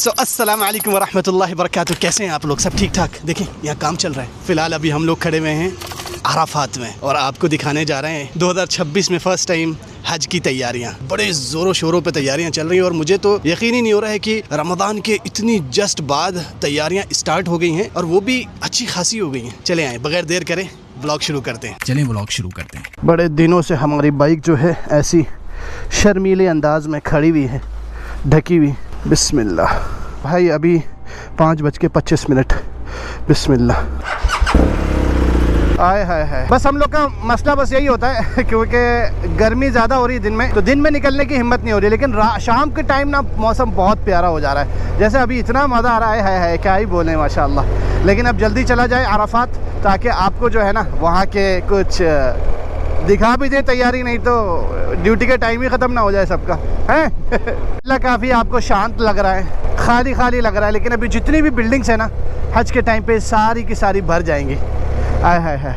अस्सलाम वालेकुम वरहमतुल्लाहि वबरकातुहू। कैसे हैं आप लोग? सब ठीक ठाक? देखें यहाँ काम चल रहा है। फ़िलहाल अभी हम लोग खड़े हुए हैं अराफात में और आपको दिखाने जा रहे हैं 2026 में फ़र्स्ट टाइम हज की तैयारियाँ। बड़े ज़ोरों शोरों पे तैयारियाँ चल रही हैं और मुझे तो यकीन ही नहीं हो रहा है कि रमज़ान के इतनी जस्ट बाद तैयारियाँ स्टार्ट हो गई हैं और वो भी अच्छी खासी हो गई हैं। चले आए बगैर देर करें ब्लॉग शुरू करते हैं। चलें ब्लॉग शुरू करते हैं। बड़े दिनों से हमारी बाइक जो है ऐसी शर्मीले अंदाज में खड़ी हुई है, ढकी हुई। बिस्मिल्लाह भाई, अभी 5:25। बिस्मिल्लाह। आए हाय हाय। बस हम लोग का मसला बस यही होता है क्योंकि गर्मी ज़्यादा हो रही है दिन में, तो दिन में निकलने की हिम्मत नहीं हो रही, लेकिन शाम के टाइम ना मौसम बहुत प्यारा हो जा रहा है। जैसे अभी इतना मज़ा आ रहा है क्या ही बोलें माशाल्लाह। लेकिन अब जल्दी चला जाए अराफात ताकि आपको जो है ना वहाँ के कुछ दिखा भी दे तैयारी, नहीं तो ड्यूटी का टाइम ही ख़त्म ना हो जाए सबका है। अल्लाह काफ़ी आपको शांत लग रहा है, खाली खाली लग रहा है, लेकिन अभी जितनी भी बिल्डिंग्स है ना हज के टाइम पे सारी की सारी भर जाएंगी। आय हाय हाय,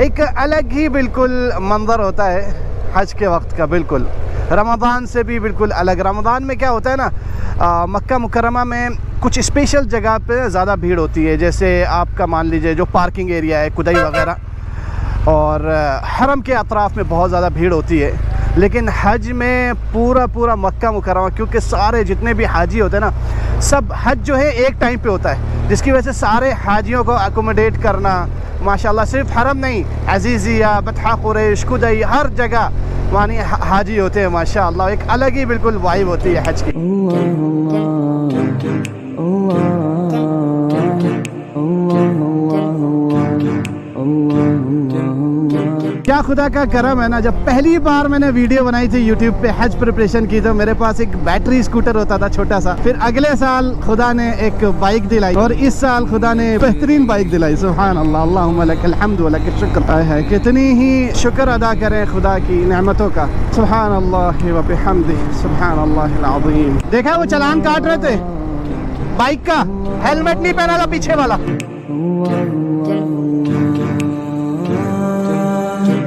एक अलग ही बिल्कुल मंजर होता है हज के वक्त का, बिल्कुल रमज़ान से भी बिल्कुल अलग। रमज़ान में क्या होता है ना, मक्का मुकर्रमा में कुछ स्पेशल जगह पे ज़्यादा भीड़ होती है, जैसे आपका मान लीजिए जो पार्किंग एरिया है कुदाई वगैरह, और हरम के अतराफ़ में बहुत ज़्यादा भीड़ होती है। लेकिन हज में पूरा मक्का मुकर्रमा, क्योंकि सारे जितने भी हाजी होते हैं ना, सब हज जो है एक टाइम पे होता है, जिसकी वजह से सारे हाजियों को अकोमोडेट करना माशाल्लाह, सिर्फ हरम नहीं, अजीज़िया, बतहा कुरैश, कुदाई, हर जगह मानी हाजी होते हैं माशाल्लाह। एक अलग ही बिल्कुल वाइब होती है हज की। क्या खुदा का करम है ना, जब पहली बार मैंने वीडियो बनाई थी यूट्यूब पे हज प्रिपरेशन की, तो मेरे पास एक बैटरी स्कूटर होता था छोटा सा। फिर अगले साल खुदा ने एक बाइक दिलाई और इस साल खुदा ने बेहतरीन बाइक दिलाई। सुभान अल्लाह, अल्लाहुम्मा लकल हम्द व लकल शुक्र। है कितनी ही शुक्र अदा करें खुदा की नेमतों का। सुभान अल्लाह व बिहम्दिही, सुभान अल्लाहिल अज़ीम। देखा वो चालान काट रहे थे बाइक का, हेलमेट नहीं पहना था पीछे वाला।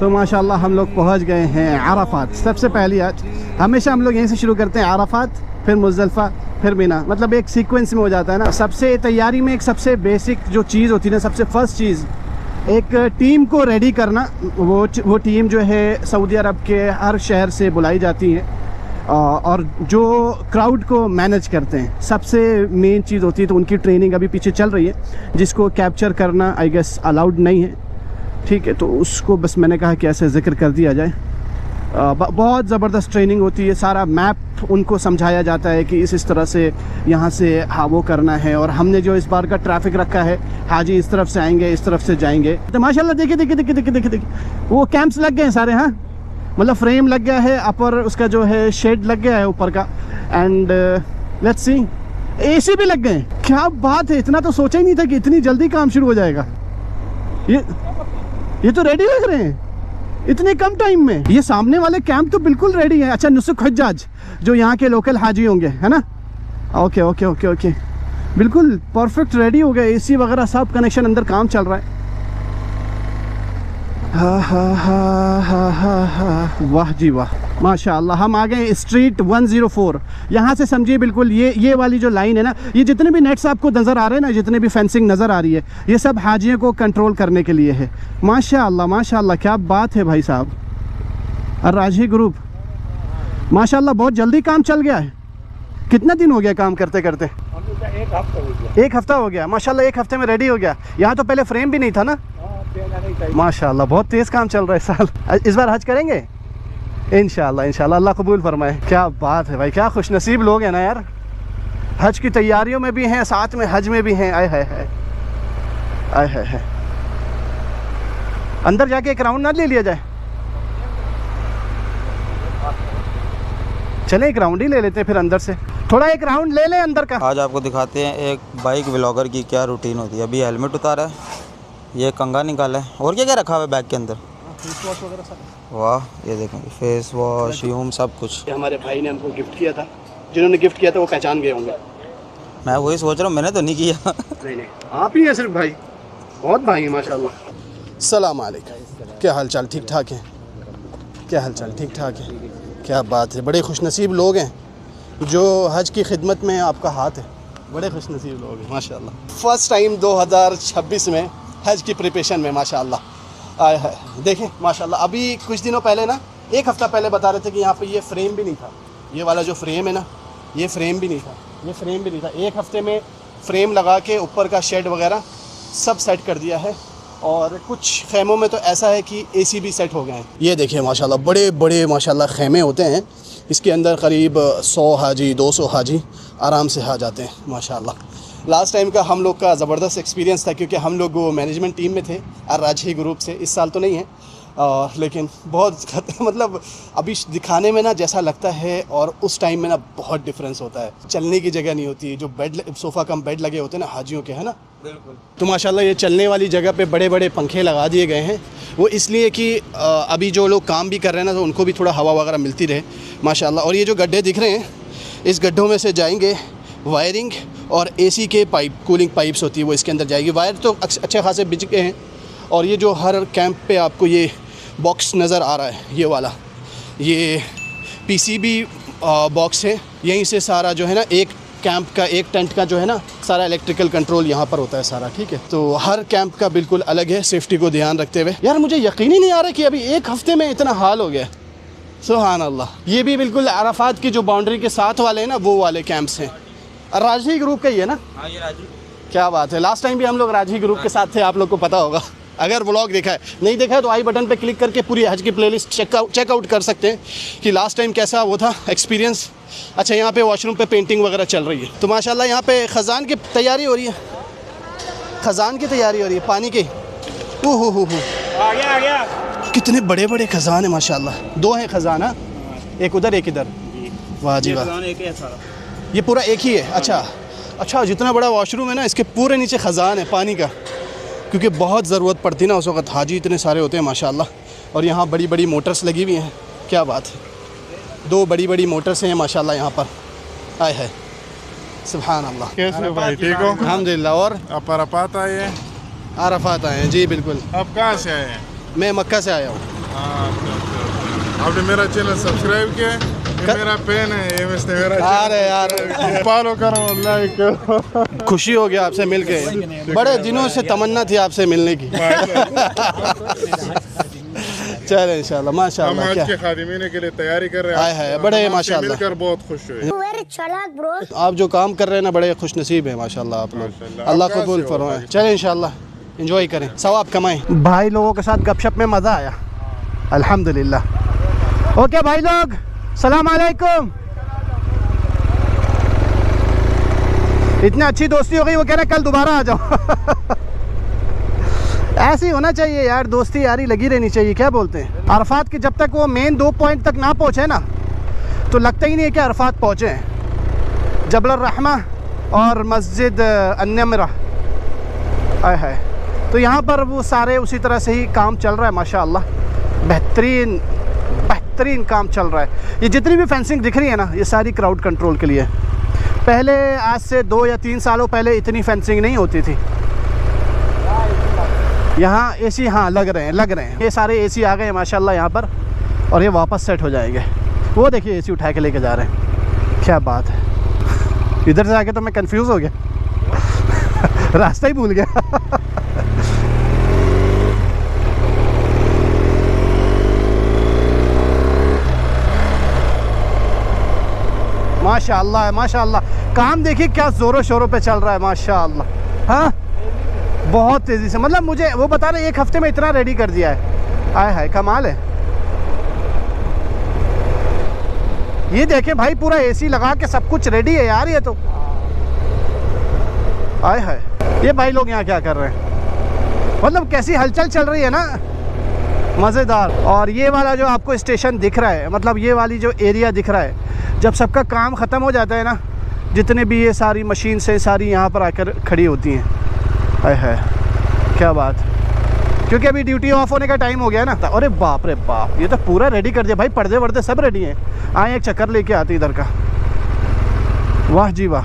तो माशाल्लाह हम लोग पहुंच गए हैं अराफात। सबसे पहली आज हमेशा हम लोग यहीं से शुरू करते हैं, अराफात, फिर मुज़दलिफ़ा, फिर मिना, मतलब एक सीक्वेंस में हो जाता है ना। सबसे तैयारी में एक सबसे बेसिक जो चीज़ होती है ना, सबसे फर्स्ट चीज़ एक टीम को रेडी करना। वो टीम जो है सऊदी अरब के हर शहर से बुलाई जाती है और जो क्राउड को मैनेज करते हैं, सबसे मेन चीज़ होती है। तो उनकी ट्रेनिंग अभी पीछे चल रही है, जिसको कैप्चर करना आई गेस अलाउड नहीं है, ठीक है, तो उसको बस मैंने कहा कि ऐसे जिक्र कर दिया जाए। बहुत ज़बरदस्त ट्रेनिंग होती है, सारा मैप उनको समझाया जाता है कि इस तरह से यहाँ से हाँ वो करना है। और हमने जो इस बार का ट्रैफिक रखा है, हाजी इस तरफ से आएंगे, इस तरफ से जाएंगे। तो माशाल्लाह देखिए वो कैंप्स लग गए हैं सारे, हाँ मतलब फ्रेम लग गया है, अपर उसका जो है शेड लग गया है ऊपर का, एंड लेट्स सी एसी भी लग गए। क्या बात है, इतना तो सोचा ही नहीं था कि इतनी जल्दी काम शुरू हो जाएगा। ये तो रेडी लग रहे हैं इतने कम टाइम में। ये सामने वाले कैंप तो बिल्कुल रेडी है। अच्छा, नुसुक हज्जाज जो यहाँ के लोकल हाजी होंगे, है ना? ओके ओके ओके ओके, बिल्कुल परफेक्ट रेडी हो गए। एसी वगैरह सब कनेक्शन, अंदर काम चल रहा है। वाह जी वाह, माशाल्लाह। हम आ गए स्ट्रीट 104। यहाँ से समझिए बिल्कुल ये वाली जो लाइन है ना, ये जितने भी नेट्स आपको नज़र आ रहे हैं ना, जितने भी फेंसिंग नज़र आ रही है, ये सब हाजियों को कंट्रोल करने के लिए है। माशाल्लाह माशाल्लाह, क्या बात है भाई साहब। और राजी ग्रुप माशाल्लाह बहुत जल्दी काम चल गया है। कितना दिन हो गया काम करते करते? एक हफ्ता हो गया माशाल्लाह। एक हफ्ते में रेडी हो गया। यहाँ तो पहले फ्रेम भी नहीं था ना। माशाल्लाह बहुत तेज़ काम चल रहा है। साल इस बार हज करेंगे इंशाल्लाह, इंशाल्लाह अल्लाह कबूल फरमाए। क्या बात है भाई, क्या खुश नसीब लोग हैं ना यार। हज की तैयारियों में भी हैं, साथ में हज में भी हैं। आए हाय हाय, आए हाय हाय। अंदर जाके एक राउंड ना ले लिया जाए? चले एक राउंड ही ले लेते हैं, फिर अंदर से थोड़ा एक राउंड ले लें अंदर का। आज आपको दिखाते हैं एक बाइक व्लॉगर की क्या रूटीन होती है। अभी हेलमेट उतारा है, ये कंघा निकाला है, और क्या क्या रखा हुआ है बैग के अंदर? फेस वॉश वगैरह सब। वाह, ये देखें, फेस वॉश, यूम, सब कुछ। हमारे भाई ने हमको गिफ्ट किया था, जिन्होंने गिफ्ट किया था वो पहचान गए होंगे। मैं वही सोच रहा हूँ, मैंने तो नहीं किया। नहीं नहीं, आप ही हैं सिर्फ भाई, बहुत भाई हैं माशाल्लाह। सलाम अलैकुम, क्या हाल चाल, ठीक ठाक हैं? क्या हाल चाल, ठीक ठाक है? क्या बात है, बड़े खुशनसीब लोग हैं जो हज की खिदमत में आपका हाथ है, बड़े खुशनसीब लोग हैं माशाल्लाह। फ़र्स्ट टाइम 2026 में हज की प्रिपरेशन में माशाल्लाह आया है। देखें माशाल्लाह, अभी कुछ दिनों पहले ना, एक हफ़्ता पहले बता रहे थे कि यहाँ पे ये फ्रेम भी नहीं था, ये वाला जो फ्रेम है ना, ये फ्रेम भी नहीं था, ये फ्रेम भी नहीं था। एक हफ़्ते में फ्रेम लगा के ऊपर का शेड वगैरह सब सेट कर दिया है, और कुछ खैमों में तो ऐसा है कि एसी भी सेट हो गए हैं। ये देखिए माशाल्लाह, बड़े बड़े माशाल्लाह खैमे होते हैं, इसके अंदर करीब 100 हाजी 200 हाजी आराम से आ जाते हैं माशाल्लाह। लास्ट टाइम का हम लोग का ज़बरदस्त एक्सपीरियंस था, क्योंकि हम लोग वो मैनेजमेंट टीम में थे राजही ग्रुप से, इस साल तो नहीं है, लेकिन बहुत मतलब अभी दिखाने में ना जैसा लगता है और उस टाइम में ना बहुत डिफरेंस होता है। चलने की जगह नहीं होती, जो बेड सोफ़ा कम बेड लगे होते हैं ना हाजियों के, है ना, बिल्कुल। तो माशाल्लाह ये चलने वाली जगह पे बड़े बड़े पंखे लगा दिए गए हैं, वो इसलिए कि अभी जो लोग काम भी कर रहे हैं ना, तो उनको भी थोड़ा हवा वगैरह मिलती रहे माशाल्लाह। और ये जो गड्ढे दिख रहे हैं, इस गड्ढों में से जाएंगे वायरिंग और एसी के पाइप, कूलिंग पाइप्स होती है वो इसके अंदर जाएगी। वायर तो अच्छे खासे बिछ गए हैं, और ये जो हर कैंप पे आपको ये बॉक्स नज़र आ रहा है, ये वाला, ये पीसीबी बॉक्स है, यहीं से सारा जो है ना, एक कैंप का, एक टेंट का जो है ना, सारा इलेक्ट्रिकल कंट्रोल यहाँ पर होता है सारा, ठीक है। तो हर कैंप का बिल्कुल अलग है, सेफ्टी को ध्यान रखते हुए। यार मुझे यकीन ही नहीं आ रहा कि अभी एक हफ़्ते में इतना हाल हो गया, सुभान अल्लाह। ये भी बिल्कुल अराफात की जो बाउंड्री के साथ वाले हैं ना, वो वाले कैंप्स हैं। राजही ग्रुप का ही है ना? हाँ, ये राजही। क्या बात है, लास्ट टाइम भी हम लोग राजही ग्रुप के साथ थे, आप लोग को पता होगा। अगर व्लॉग देखा है, नहीं देखा है तो आई बटन पे क्लिक करके पूरी हज की प्लेलिस्ट चेकआउट कर सकते हैं कि लास्ट टाइम कैसा वो था एक्सपीरियंस। अच्छा, यहाँ पे वॉशरूम पे पेंटिंग वगैरह चल रही है, तो माशाल्लाह यहाँ पे ख़ज़ान की तैयारी हो रही है, ख़ज़ान की तैयारी हो रही है पानी की। ओह आ गया। कितने बड़े बड़े ख़ज़ान हैं माशाल्लाह, 2 हैं ख़ज़ान, हाँ, एक उधर एक इधर। वाह जी वाह, ये पूरा एक ही है। अच्छा, जितना बड़ा वॉशरूम है ना, इसके पूरे नीचे ख़ज़ान है पानी का, क्योंकि बहुत ज़रूरत पड़ती ना उस वक्त, हाजी इतने सारे होते हैं माशाल्लाह। और यहाँ बड़ी बड़ी मोटर्स लगी हुई हैं, क्या बात है, 2 बड़ी बड़ी मोटर्स हैं माशाल्लाह यहाँ पर। आए है, सुभान अल्लाह। कैसे भाई, ठीक हो? अल्हम्दुलिल्लाह। और आप अराफात आए हैं? अराफात आए हैं जी, बिल्कुल। आप कहाँ से आए हैं? मैं मक्का से आया हूँ। आपने मेरा चैनल सब्सक्राइब किया? ये मेरा पेन है, ये मेरा अरे यार फॉलो करो, लाइक करो। खुशी हो गया आपसे मिलके, बड़े दिनों से तमन्ना थी आपसे मिलने की। चले इंशाल्लाह, माशाल्लाह। हम आज के खादिमीने के लिए तैयारी कर रहे हैं, बड़े माशाल्लाह, मिलकर बहुत खुश हुए। आप जो काम कर रहे हैं ना, बड़े खुश नसीब है माशाल्लाह आप लोग, अल्लाह कबूल फरमाए। चले इंशाल्लाह, एंजॉय करें, सवाब कमाएं। भाई लोगों के साथ गपशप में मज़ा आया, अल्हम्दुलिल्लाह। ओके भाई लोग, सलाम अलैकुम। इतनी अच्छी दोस्ती हो गई, वो कह रहे कल दोबारा आ जाओ। ऐसे ही होना चाहिए यार, दोस्ती यारी लगी रहनी चाहिए, क्या बोलते हैं। अरफात की जब तक वो मेन 2 पॉइंट तक ना पहुँचे ना, तो लगता ही नहीं है कि अरफात पहुँचे हैं। जबल रहमा और मस्जिद अन्नमरा आए है, तो यहाँ पर वो सारे उसी तरह से ही काम चल रहा है माशाअल्लाह, बेहतरीन काम चल रहा है। ये जितनी भी फेंसिंग दिख रही है ना, ये सारी क्राउड कंट्रोल के लिए। पहले आज से 2 या 3 सालों पहले इतनी फेंसिंग नहीं होती थी। यहाँ एसी हाँ लग रहे हैं, ये सारे एसी आ गए हैं माशाल्लाह यहाँ पर, और ये वापस सेट हो जाएंगे। वो देखिए एसी उठा के लेके जा रहे हैं, क्या बात है। इधर से आके तो मैं कंफ्यूज हो गया, रास्ता ही भूल गया। माशाल्लाह, काम देखिए क्या ज़ोरों शोरों पे चल रहा है माशाल्लाह। हाँ, बहुत तेज़ी से, मतलब मुझे वो बता रहे 1 हफ्ते में इतना रेडी कर दिया है। आए हाय, कमाल है। ये देखें भाई, पूरा एसी लगा के सब कुछ रेडी है यार, ये तो आए हाय। ये भाई लोग यहाँ क्या कर रहे हैं, मतलब कैसी हलचल चल रही है ना, मज़ेदार। और ये वाला जो आपको स्टेशन दिख रहा है, मतलब ये वाली जो एरिया दिख रहा है, जब सबका काम ख़त्म हो जाता है ना, जितने भी ये सारी मशीन से सारी यहाँ पर आकर खड़ी होती हैं। हाय हाय, क्या बात, क्योंकि अभी ड्यूटी ऑफ होने का टाइम हो गया ना। अरे बाप रे बाप, ये तो पूरा रेडी कर दिया भाई, पर्दे वर्दे सब रेडी हैं। आए एक चक्कर लेके आते इधर का, वाह जी वाह,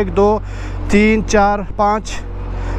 1 2 3 4 5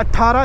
18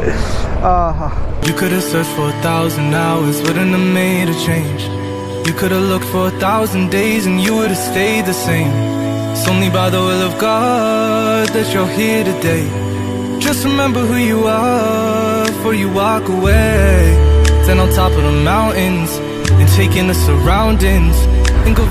You could have searched for 1,000 hours, wouldn't have made a change. You could have looked for 1,000 days and you would have stayed the same. It's only by the will of God that you're here today. Just remember who you are before you walk away. Stand on top of the mountains and take in the surroundings.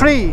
3.